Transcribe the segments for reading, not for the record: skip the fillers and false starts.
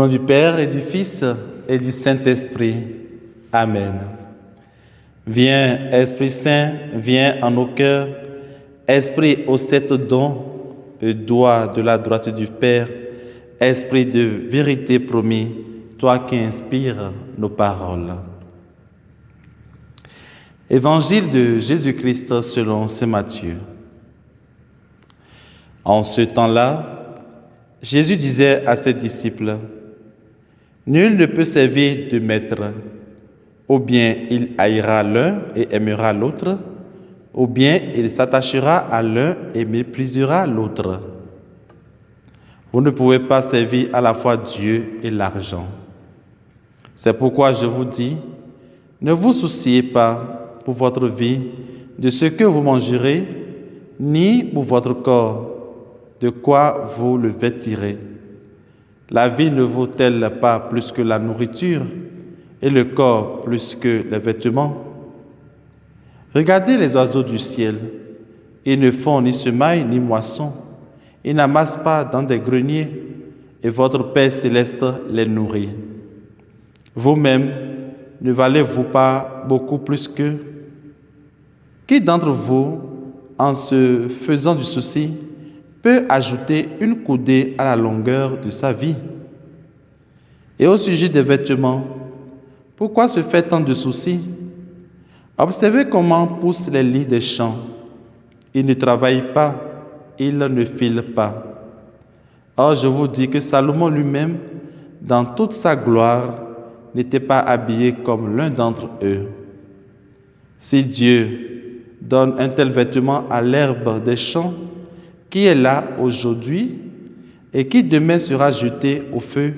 nom du Père et du Fils et du Saint-Esprit. Amen. Viens, Esprit Saint, viens en nos cœurs. Esprit aux 7 dons et doigts de la droite du Père. Esprit de vérité promis, toi qui inspires nos paroles. Évangile de Jésus-Christ selon saint Matthieu. En ce temps-là, Jésus disait à ses disciples, « Nul ne peut servir de maître, ou bien il haïra l'un et aimera l'autre, ou bien il s'attachera à l'un et méprisera l'autre. Vous ne pouvez pas servir à la fois Dieu et l'argent. C'est pourquoi je vous dis, ne vous souciez pas pour votre vie de ce que vous mangerez, ni pour votre corps, de quoi vous le vêtirez. La vie ne vaut-elle pas plus que la nourriture, et le corps plus que les vêtements? Regardez les oiseaux du ciel. Ils ne font ni semaille ni moisson. Ils n'amassent pas dans des greniers, et votre Père céleste les nourrit. Vous-même, ne valez-vous pas beaucoup plus qu'eux? Qui d'entre vous, en se faisant du souci, peut ajouter une coudée à la longueur de sa vie? Et au sujet des vêtements, pourquoi se fait tant de soucis? Observez comment poussent les lys des champs. Ils ne travaillent pas, ils ne filent pas. Or, je vous dis que Salomon lui-même, dans toute sa gloire, n'était pas habillé comme l'un d'entre eux. Si Dieu donne un tel vêtement à l'herbe des champs, qui est là aujourd'hui et qui demain sera jeté au feu,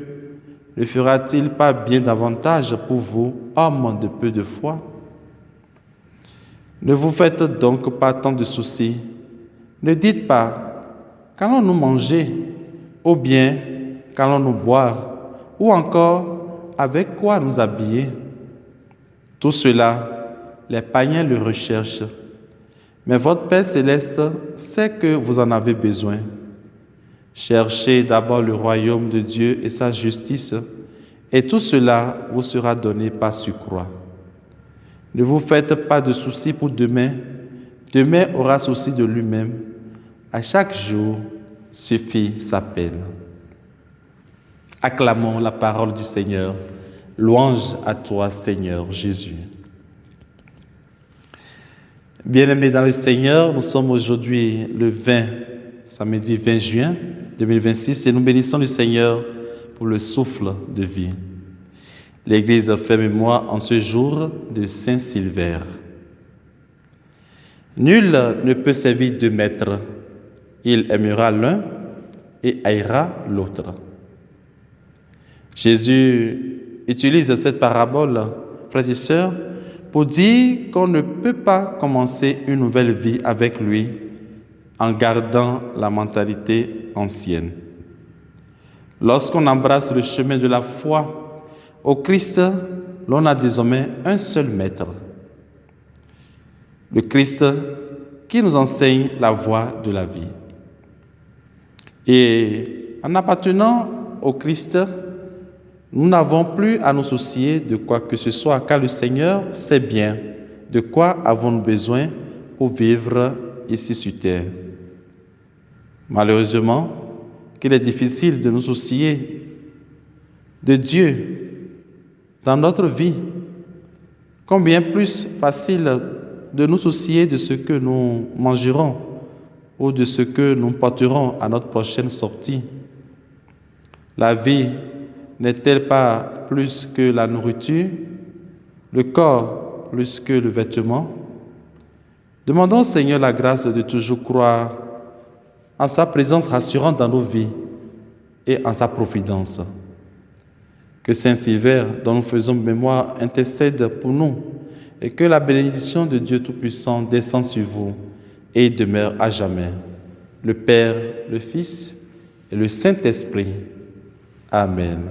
ne fera-t-il pas bien davantage pour vous, hommes de peu de foi? Ne vous faites donc pas tant de soucis. Ne dites pas, qu'allons-nous manger? Ou bien, qu'allons-nous boire? Ou encore, avec quoi nous habiller? Tout cela, les païens le recherchent. Mais votre Père céleste sait que vous en avez besoin. Cherchez d'abord le royaume de Dieu et sa justice, et tout cela vous sera donné par surcroît. Ne vous faites pas de soucis pour demain. Demain aura souci de lui-même. À chaque jour suffit sa peine. Acclamons la parole du Seigneur. Louange à toi, Seigneur Jésus. Bien-aimés dans le Seigneur, nous sommes aujourd'hui le samedi 20 juin 2026 et nous bénissons le Seigneur pour le souffle de vie. L'Église fait mémoire en ce jour de Saint Silver. Nul ne peut servir de maître. Il aimera l'un et haïra l'autre. Jésus utilise cette parabole, frères et sœurs, pour dire qu'on ne peut pas commencer une nouvelle vie avec lui en gardant la mentalité ancienne. Lorsqu'on embrasse le chemin de la foi au Christ, l'on a désormais un seul maître. Le Christ qui nous enseigne la voie de la vie. Et en appartenant au Christ, nous n'avons plus à nous soucier de quoi que ce soit, car le Seigneur sait bien de quoi avons-nous besoin pour vivre ici sur terre. Malheureusement, qu'il est difficile de nous soucier de Dieu dans notre vie. Combien plus facile de nous soucier de ce que nous mangerons ou de ce que nous porterons à notre prochaine sortie. La vie n'est-elle pas plus que la nourriture, le corps plus que le vêtement? Demandons au Seigneur la grâce de toujours croire en sa présence rassurante dans nos vies et en sa providence. Que Saint Silver, dont nous faisons mémoire, intercède pour nous et que la bénédiction de Dieu Tout-Puissant descende sur vous et demeure à jamais. Le Père, le Fils et le Saint-Esprit. Amen.